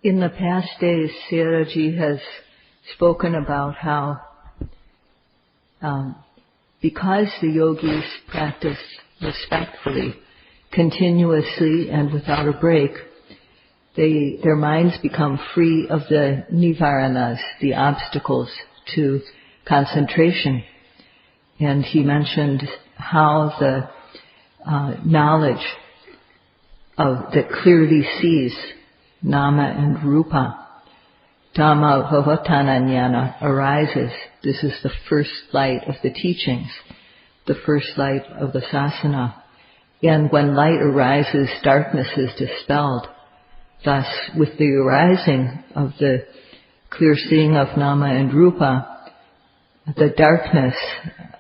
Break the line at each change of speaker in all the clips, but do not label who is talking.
In the past days, Sayadaw has spoken about how because the yogis practice respectfully, continuously and without a break, their minds become free of the nivaranas, the obstacles to concentration. And he mentioned how the knowledge that clearly sees nama and rupa, Dhamma Vavatana arises. This is the first light of the teachings, the first light of the sasana. And when light arises, darkness is dispelled. Thus, with the arising of the clear seeing of nama and rupa, the darkness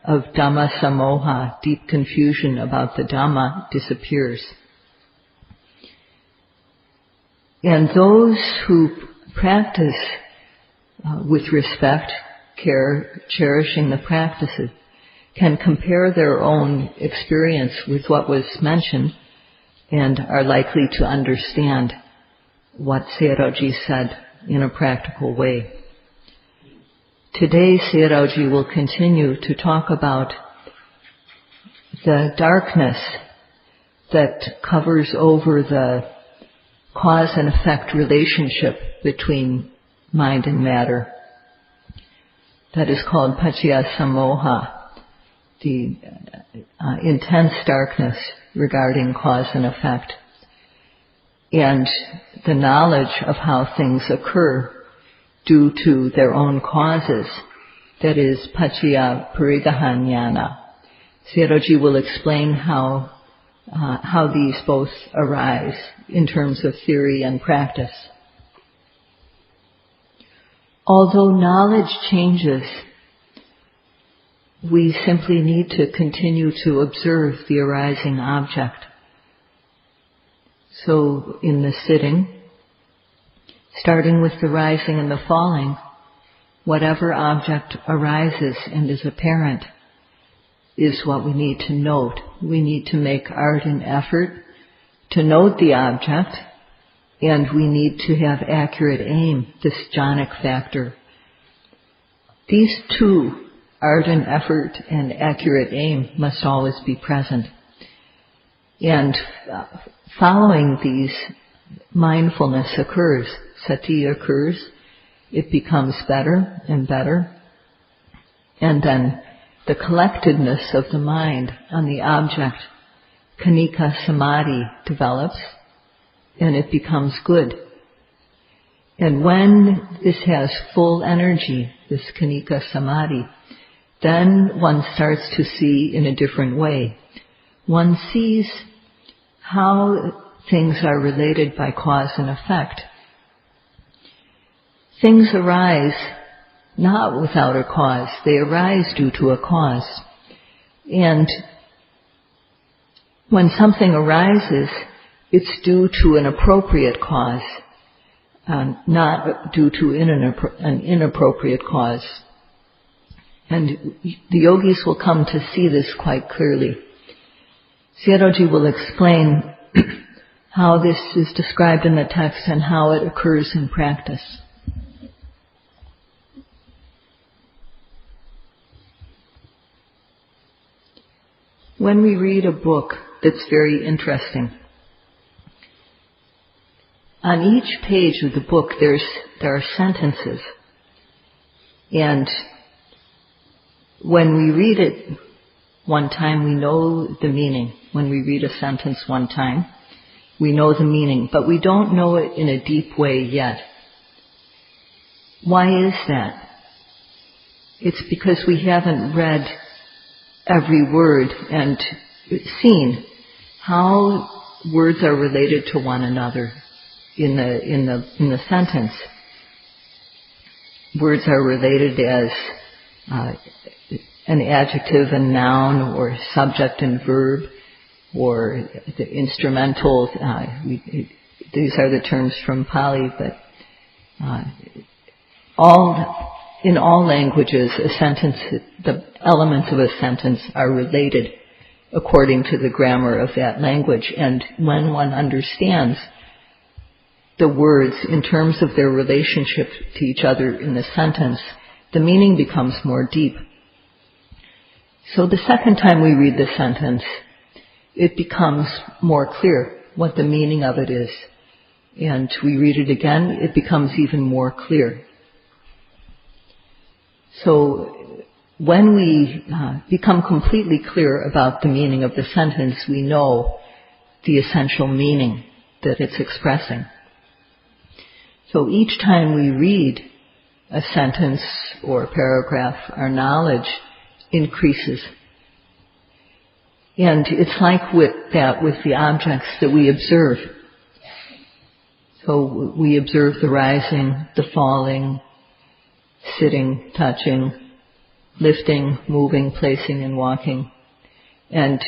of Dhamma samoha, deep confusion about the Dhamma, disappears. And those who practice with respect, care, cherishing the practices, can compare their own experience with what was mentioned and are likely to understand what Sayadaw said in a practical way. Today, Sayadaw will continue to talk about the darkness that covers over the cause and effect relationship between mind and matter. That is called paccaya samoha, the intense darkness regarding cause and effect, and the knowledge of how things occur due to their own causes. That is paccaya parigahanyana. Sayadaw will explain how these both arise in terms of theory and practice. Although knowledge changes, we simply need to continue to observe the arising object. So in the sitting, starting with the rising and the falling, whatever object arises and is apparent is what we need to note. We need to make ardent effort to note the object, and we need to have accurate aim, this jhanic factor. These two, ardent effort and accurate aim, must always be present. And following these, mindfulness occurs, sati occurs, it becomes better and better, and then the collectedness of the mind on the object, khanika samadhi, develops, and it becomes good. And when this has full energy, this khanika samadhi, then one starts to see in a different way. One sees how things are related by cause and effect. Things arise not without a cause. They arise due to a cause. And when something arises, it's due to an appropriate cause, not due to an inappropriate cause. And the yogis will come to see this quite clearly. Sayadaw will explain how this is described in the text and how it occurs in practice. When we read a book that's very interesting, on each page of the book there are sentences, and when we read it one time we know the meaning. When we read a sentence one time, we know the meaning, but we don't know it in a deep way yet. Why is that? It's because we haven't read every word and seen how words are related to one another in the sentence. Words are related as an adjective and noun, or subject and verb, or the instrumental. These are the terms from Pali, but in all languages, a sentence, the elements of a sentence are related according to the grammar of that language. And when one understands the words in terms of their relationship to each other in the sentence, the meaning becomes more deep. So the second time we read the sentence, it becomes more clear what the meaning of it is. And we read it again, it becomes even more clear. So when we become completely clear about the meaning of the sentence, we know the essential meaning that it's expressing. So each time we read a sentence or a paragraph, our knowledge increases. And it's like with the objects that we observe. So we observe the rising, the falling, sitting, touching, lifting, moving, placing, and walking. And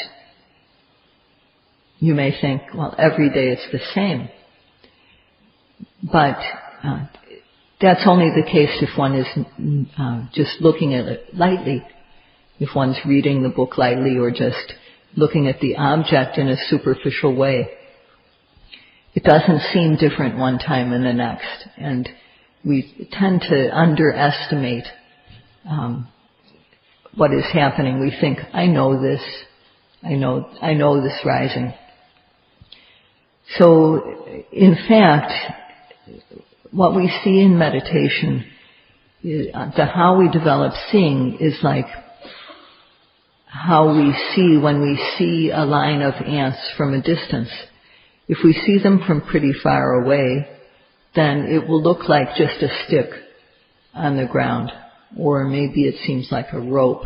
you may think, well, every day it's the same. But that's only the case if one is just looking at it lightly, if one's reading the book lightly or just looking at the object in a superficial way. It doesn't seem different one time and the next, and we tend to underestimate what is happening. We think, I know this, I know this rising. So, in fact, what we see in meditation, how we develop seeing is like how we see when we see a line of ants from a distance. If we see them from pretty far away, then it will look like just a stick on the ground, or maybe it seems like a rope.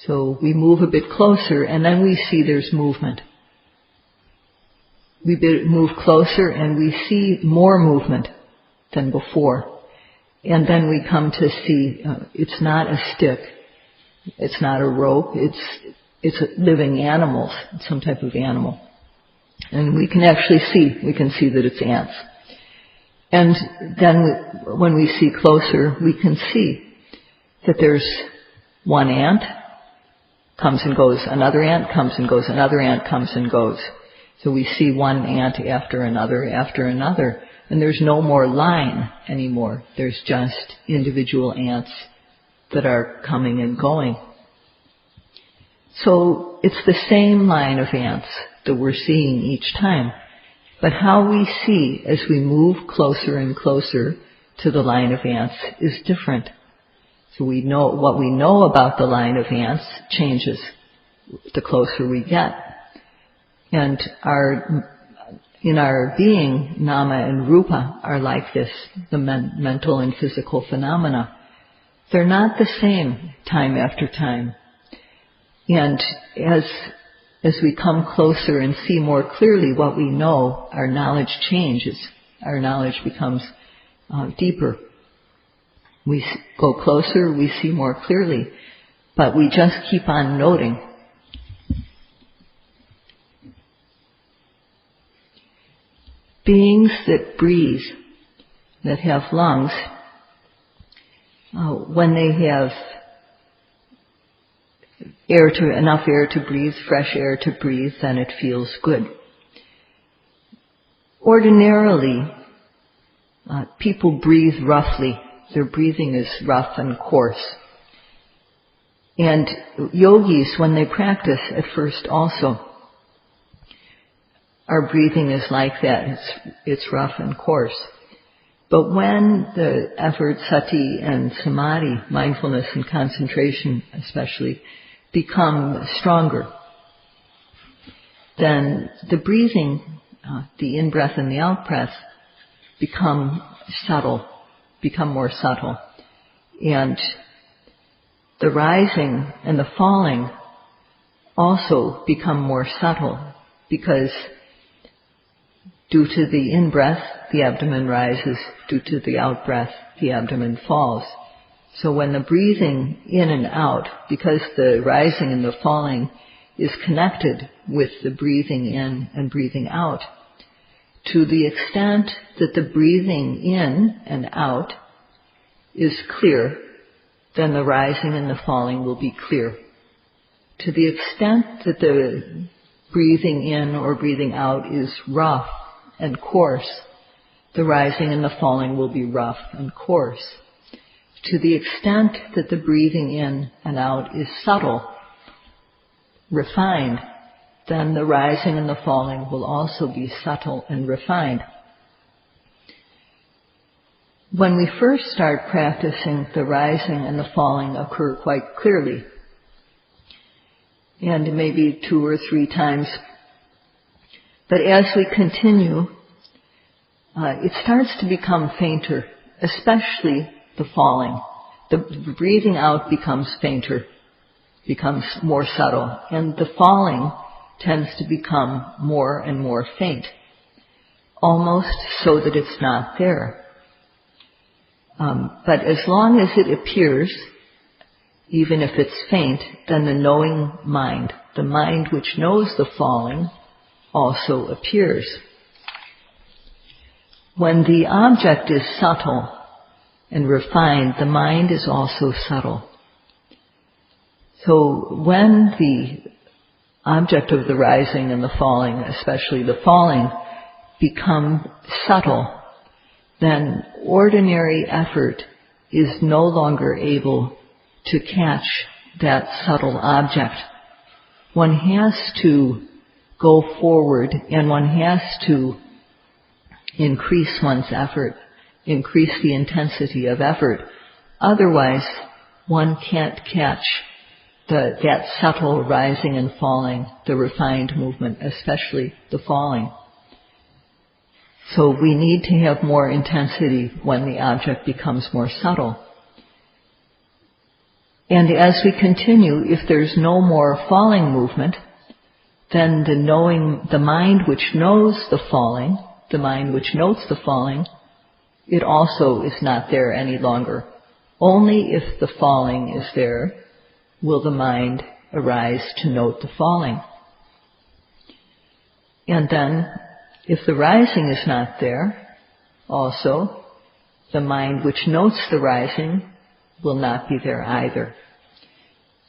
So we move a bit closer, and then we see there's movement. We move closer, and we see more movement than before. And then we come to see it's not a stick, it's not a rope, it's a living animals, some type of animal. And we can actually see that it's ants. And then when we see closer, we can see that there's one ant, comes and goes, another ant comes and goes, another ant comes and goes. So we see one ant after another, and there's no more line anymore. There's just individual ants that are coming and going. So it's the same line of ants that we're seeing each time. But how we see as we move closer and closer to the line of ants is different. So we know what we know about the line of ants changes the closer we get. And in our being, nama and rupa are like this, the mental and physical phenomena. They're not the same time after time. And as we come closer and see more clearly what we know, our knowledge changes. Our knowledge becomes deeper. We go closer, we see more clearly, but we just keep on noting. Beings that breathe, that have lungs, when they have enough air to breathe, fresh air to breathe, then it feels good. Ordinarily, people breathe roughly. Their breathing is rough and coarse. And yogis, when they practice at first also, our breathing is like that. It's rough and coarse. But when the effort, sati and samadhi, mindfulness and concentration especially, become stronger, then the breathing, the in-breath and the out-breath, become more subtle. And the rising and the falling also become more subtle, because due to the in-breath, the abdomen rises. Due to the out-breath, the abdomen falls. So when the breathing in and out, because the rising and the falling is connected with the breathing in and breathing out, to the extent that the breathing in and out is clear, then the rising and the falling will be clear. To the extent that the breathing in or breathing out is rough and coarse, the rising and the falling will be rough and coarse. To the extent that the breathing in and out is subtle, refined, then the rising and the falling will also be subtle and refined. When we first start practicing, the rising and the falling occur quite clearly, and maybe 2 or 3 times. But as we continue, it starts to become fainter, especially the falling. The breathing out becomes fainter, becomes more subtle, and the falling tends to become more and more faint, almost so that it's not there. But as long as it appears, even if it's faint, then the knowing mind, the mind which knows the falling, also appears. When the object is subtle and refined, the mind is also subtle. So when the object of the rising and the falling, especially the falling, become subtle, then ordinary effort is no longer able to catch that subtle object. One has to go forward and one has to increase one's effort, increase the intensity of effort. Otherwise, one can't catch that subtle rising and falling, the refined movement, especially the falling. So we need to have more intensity when the object becomes more subtle. And as we continue, if there's no more falling movement, then the mind which knows the falling, the mind which notes the falling, it also is not there any longer. Only if the falling is there will the mind arise to note the falling. And then, if the rising is not there, also, the mind which notes the rising will not be there either.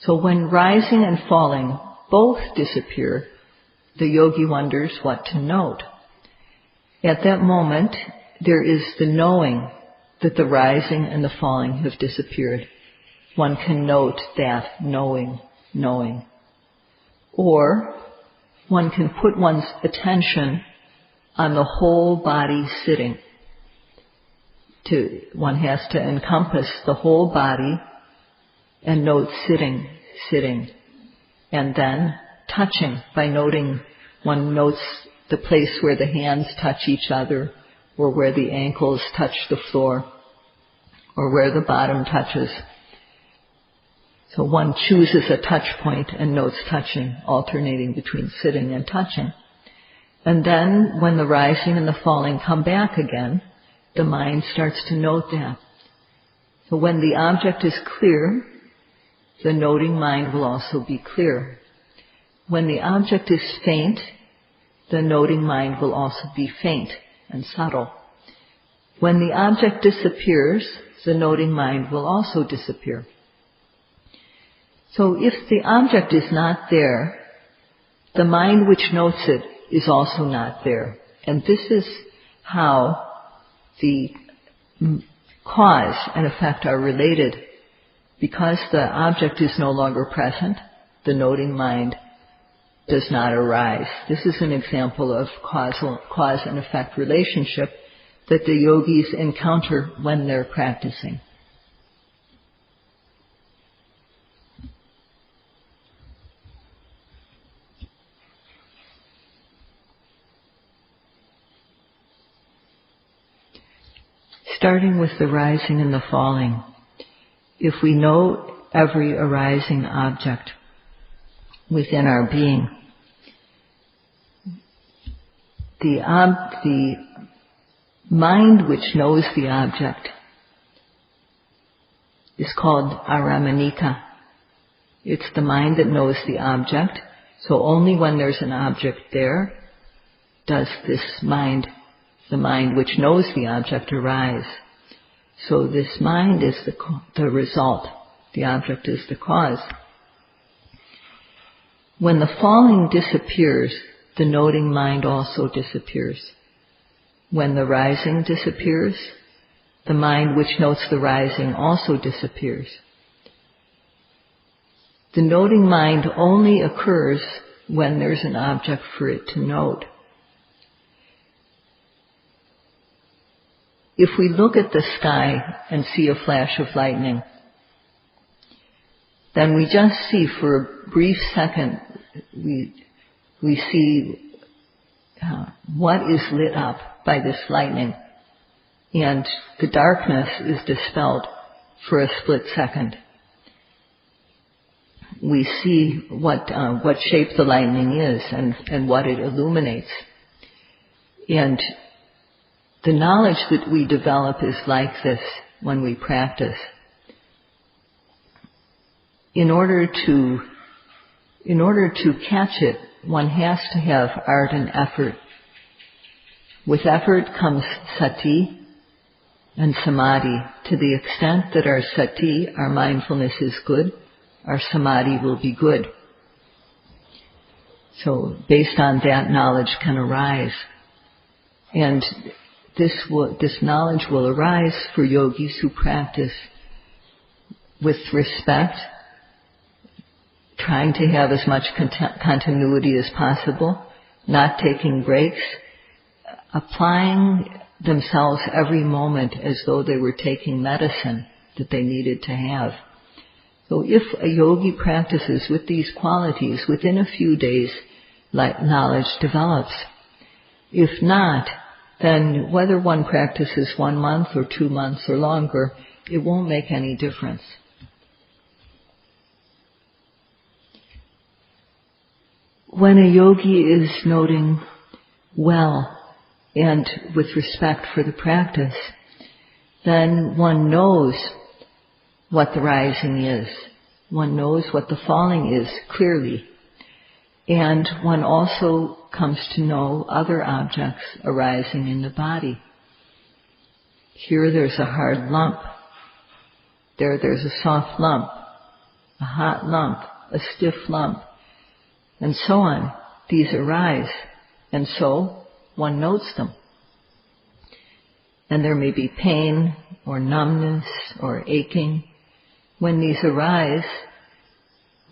So when rising and falling both disappear, the yogi wonders what to note. At that moment, there is the knowing that the rising and the falling have disappeared. One can note that knowing. Or one can put one's attention on the whole body sitting. One has to encompass the whole body and note sitting, and then touching by noting. One notes the place where the hands touch each other, or where the ankles touch the floor, or where the bottom touches. So one chooses a touch point and notes touching, alternating between sitting and touching. And then when the rising and the falling come back again, the mind starts to note that. So when the object is clear, the noting mind will also be clear. When the object is faint, the noting mind will also be faint and subtle. When the object disappears, the noting mind will also disappear. So if the object is not there, the mind which notes it is also not there. And this is how the cause and effect are related. Because the object is no longer present, the noting mind does not arise. This is an example of cause and effect relationship that the yogis encounter when they're practicing. Starting with the rising and the falling, if we know every arising object within our being, the mind which knows the object is called aramanika. It's the mind that knows the object, so only when there's an object there does this mind, the mind which knows the object, arise. So this mind is the result. The object is the cause. When the falling disappears, the noting mind also disappears. when the rising disappears, the mind which notes the rising also disappears. The noting mind only occurs when there's an object for it to note. If we look at the sky and see a flash of lightning, then we just see for a brief second, we see what is lit up by this lightning, and the darkness is dispelled for a split second. We see what shape the lightning is and what it illuminates. And the knowledge that we develop is like this when we practice. In order to catch it, one has to have ardent effort. With effort comes sati and samadhi. To the extent that our sati, our mindfulness, is good, our samadhi will be good. So based on that, knowledge can arise. And this knowledge will arise for yogis who practice with respect, trying to have as much continuity as possible, not taking breaks, applying themselves every moment as though they were taking medicine that they needed to have. So if a yogi practices with these qualities, within a few days, knowledge develops. If not, then whether one practices 1 month or 2 months or longer, it won't make any difference. When a yogi is noting well and with respect for the practice, then one knows what the rising is. One knows what the falling is clearly. And one also comes to know other objects arising in the body. Here there's a hard lump. There's a soft lump, a hot lump, a stiff lump, and so on. These arise, and so one notes them. And there may be pain or numbness or aching. When these arise,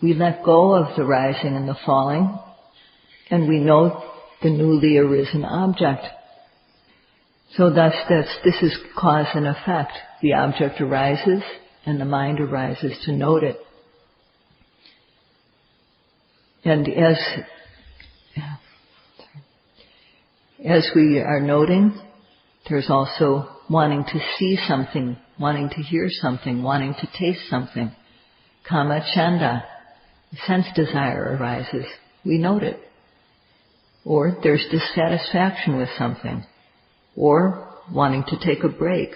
we let go of the rising and the falling, and we note the newly arisen object. So thus this is cause and effect. The object arises, and the mind arises to note it. And as we are noting, there's also wanting to see something, wanting to hear something, wanting to taste something. Kama chanda, sense desire arises. We note it. Or there's dissatisfaction with something. Or wanting to take a break.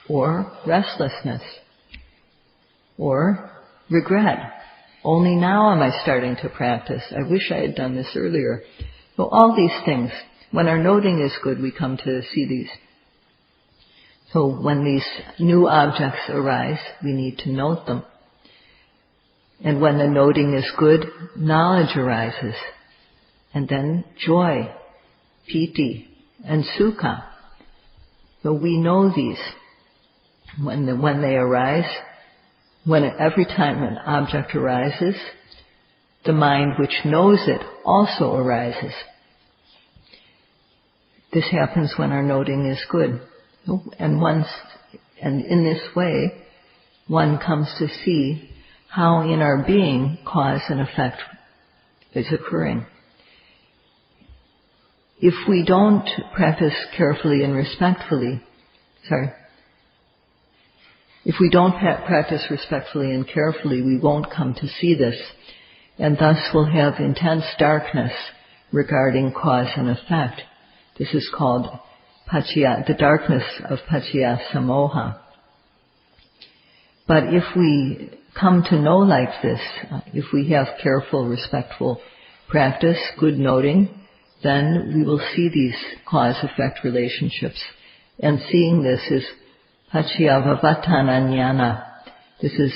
Or restlessness. Or regret. Only now am I starting to practice. I wish I had done this earlier. So all these things, when our noting is good, we come to see these. So when these new objects arise, we need to note them. And when the noting is good, knowledge arises. And then joy, piti, and sukha. So we know these. When they arise, every time an object arises, the mind which knows it also arises. This happens when our noting is good. And in this way, one comes to see how in our being cause and effect is occurring. If we don't practice carefully and respectfully, if we don't practice respectfully and carefully, we won't come to see this, and thus we'll have intense darkness regarding cause and effect. This is called the darkness of paccaya-sammoha. But if we come to know like this, if we have careful, respectful practice, good noting, then we will see these cause-effect relationships. And seeing this is paccaya-vipattana jnana. This is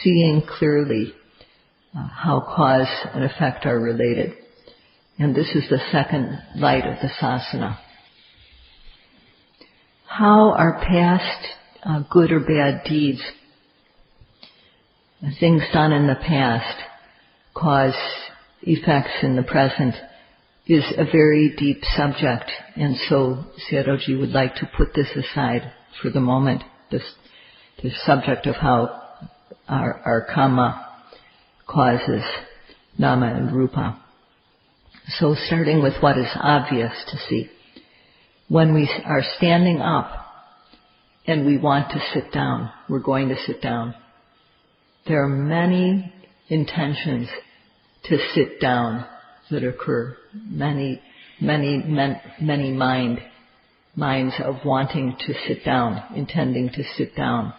seeing clearly how cause and effect are related. And this is the second light of the sasana. how our past good or bad deeds, things done in the past, cause effects in the present is a very deep subject, and so Sayadaw would like to put this aside for the moment, this subject of how our karma causes nama and rupa. So starting with what is obvious to see. When we are standing up and we want to sit down, we're going to sit down. There are many intentions to sit down that occur. Many minds of wanting to sit down, intending to sit down.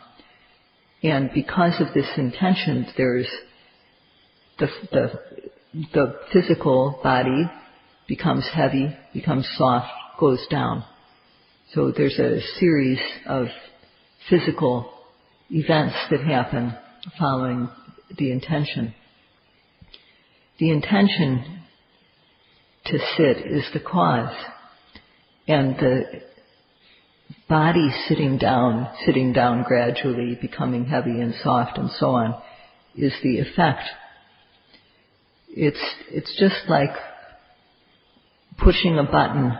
And because of this intention, there's the physical body becomes heavy, becomes soft, goes down. So there's a series of physical events that happen following the intention. The intention to sit is the cause, and the body sitting down gradually, becoming heavy and soft and so on, is the effect. It's just like pushing a button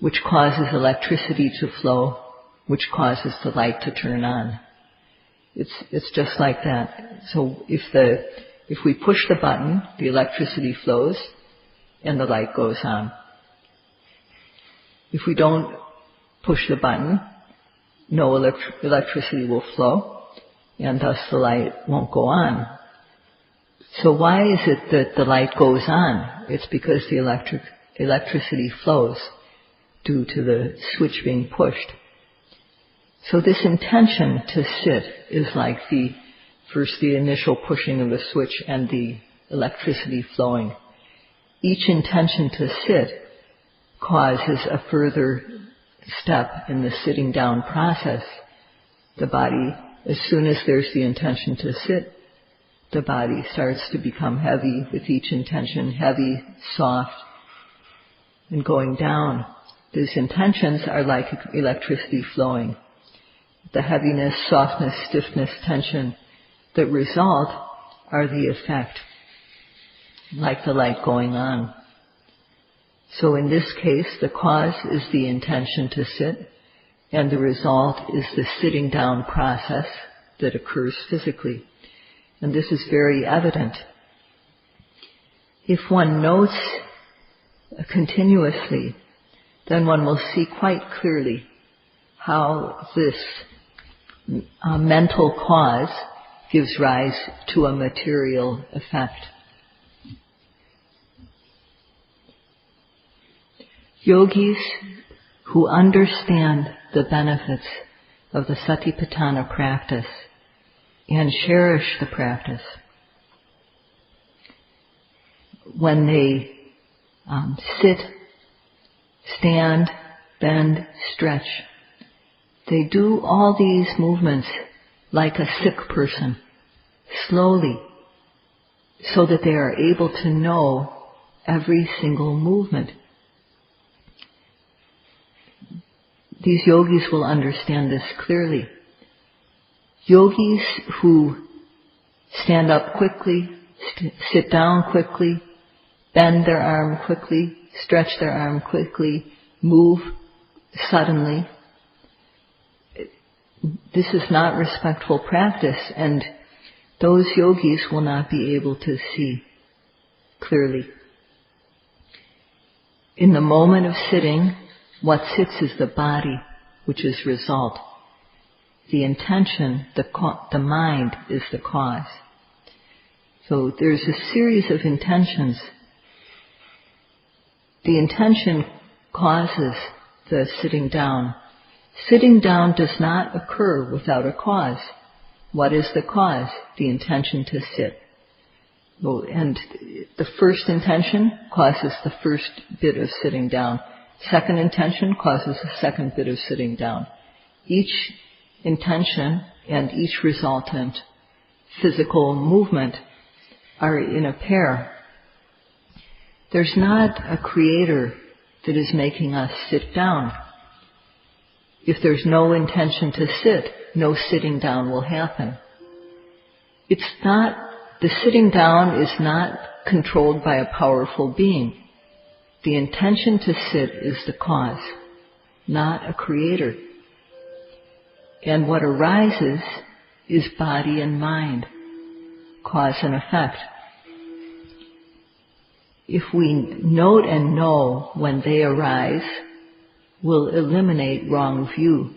which causes electricity to flow, which causes the light to turn on. It's just like that. So if we push the button, the electricity flows and the light goes on. If we don't push the button, no electricity will flow, and thus the light won't go on. So why is it that the light goes on? It's because the electricity flows due to the switch being pushed. So this intention to sit is like first the initial pushing of the switch and the electricity flowing. Each intention to sit causes a further step in the sitting down process. The body, as soon as there's the intention to sit, the body starts to become heavy with each intention, heavy, soft, and going down. These intentions are like electricity flowing. The heaviness, softness, stiffness, tension that result are the effect, like the light going on. So in this case, the cause is the intention to sit, and the result is the sitting down process that occurs physically. And this is very evident. If one notes continuously, then one will see quite clearly how this mental cause gives rise to a material effect. Yogis who understand the benefits of the Satipatthana practice and cherish the practice, when they sit, stand, bend, stretch, they do all these movements like a sick person, slowly, so that they are able to know every single movement. These yogis will understand this clearly. Yogis who stand up quickly, sit down quickly, bend their arm quickly, stretch their arm quickly, move suddenly, this is not respectful practice, and those yogis will not be able to see clearly. In the moment of sitting, what sits is the body, which is result. The intention, the mind, is the cause. So there's a series of intentions. The intention causes the sitting down. Sitting down does not occur without a cause. What is the cause? The intention to sit. And the first intention causes the first bit of sitting down. Second intention causes the second bit of sitting down. Each intention and each resultant physical movement are in a pair. There's not a creator that is making us sit down. If there's no intention to sit, no sitting down will happen. The sitting down is not controlled by a powerful being. The intention to sit is the cause, not a creator. And what arises is body and mind, cause and effect. If we note and know when they arise, we'll eliminate wrong view.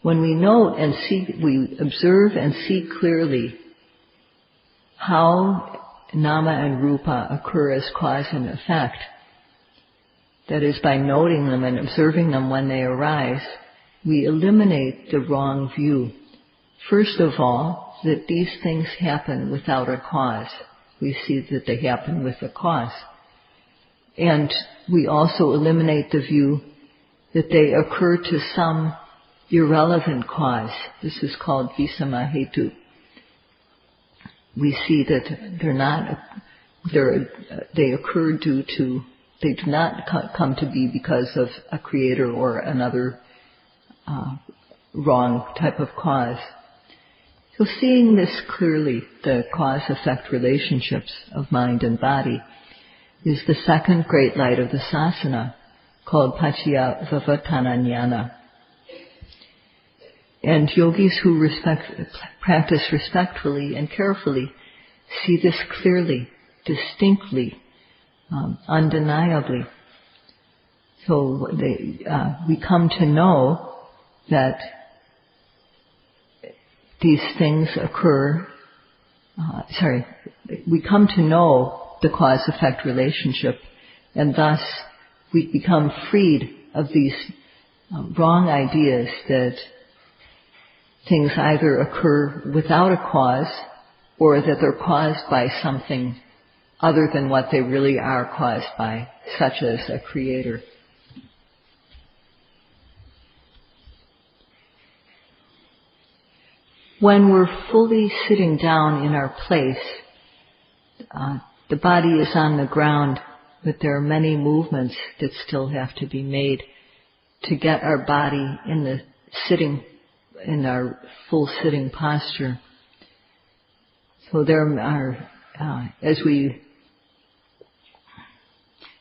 When we note and see, we observe and see clearly how nama and rupa occur as cause and effect, that is, by noting them and observing them when they arise, we eliminate the wrong view. First of all, that these things happen without a cause. We see that they happen with a cause. And we also eliminate the view that they occur to some irrelevant cause. This is called visamahetu. We see that they occur due to, they do not come to be because of a creator or another wrong type of cause. So seeing this clearly, the cause-effect relationships of mind and body, is the second great light of the sasana, called Paccaya-Vipattana Jnana. And yogis who practice respectfully and carefully see this clearly, distinctly, undeniably. So we come to know that these things occur, we come to know the cause-effect relationship, and thus we become freed of these wrong ideas that things either occur without a cause or that they're caused by something other than what they really are caused by, such as a creator. When we're fully sitting down in our place, the body is on the ground, but there are many movements that still have to be made to get our body in our full sitting posture. So there are, as we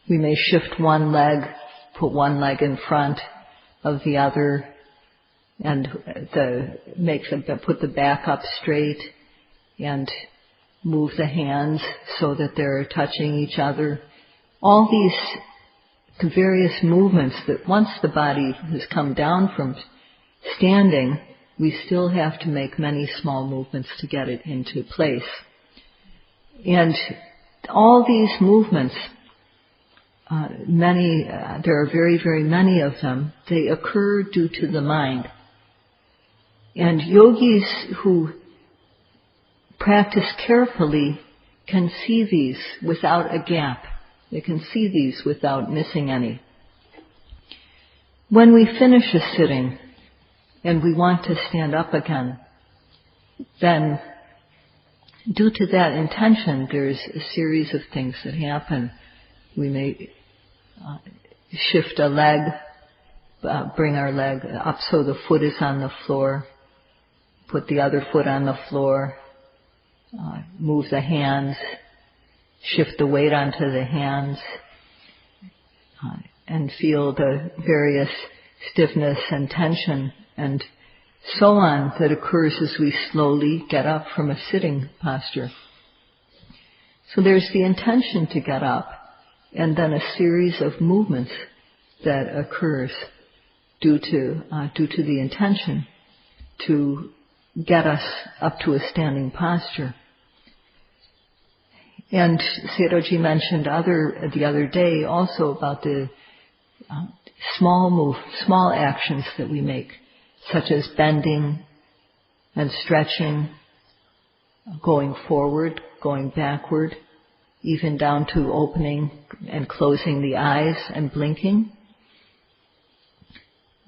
may shift one leg, put one leg in front of the other, and put the back up straight, and move the hands so that they're touching each other. All these various movements that once the body has come down from standing, we still have to make many small movements to get it into place. And all these movements, there are very, very many of them, they occur due to the mind. And yogis who practice carefully can see these without a gap. They can see these without missing any. When we finish a sitting and we want to stand up again, then due to that intention, there's a series of things that happen. We may shift a leg, bring our leg up so the foot is on the floor, put the other foot on the floor, move the hands, shift the weight onto the hands, and feel the various stiffness and tension and so on that occurs as we slowly get up from a sitting posture. So there's the intention to get up, and then a series of movements that occurs due to the intention to get us up to a standing posture. And Sayadaw mentioned the other day also about the small actions that we make, such as bending and stretching, going forward, going backward, even down to opening and closing the eyes and blinking.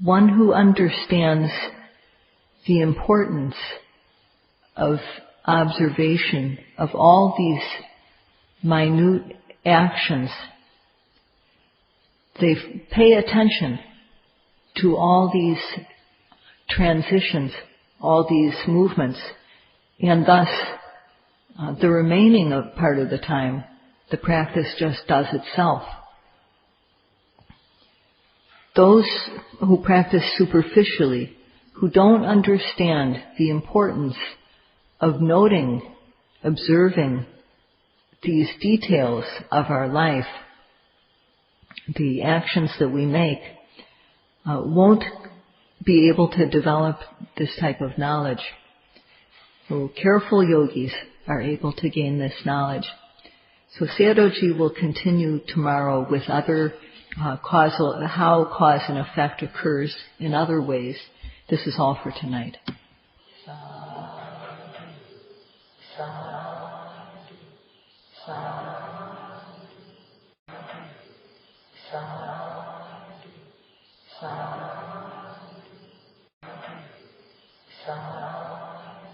One who understands the importance of observation of all these minute actions, they pay attention to all these transitions, all these movements, and thus the remaining part of the time, the practice just does itself. Those who practice superficially, who don't understand the importance of noting, observing these details of our life, the actions that we make, won't be able to develop this type of knowledge. So careful yogis are able to gain this knowledge. So Sayadaw will continue tomorrow with other how cause and effect occurs in other ways. This is all for tonight. Sadhu.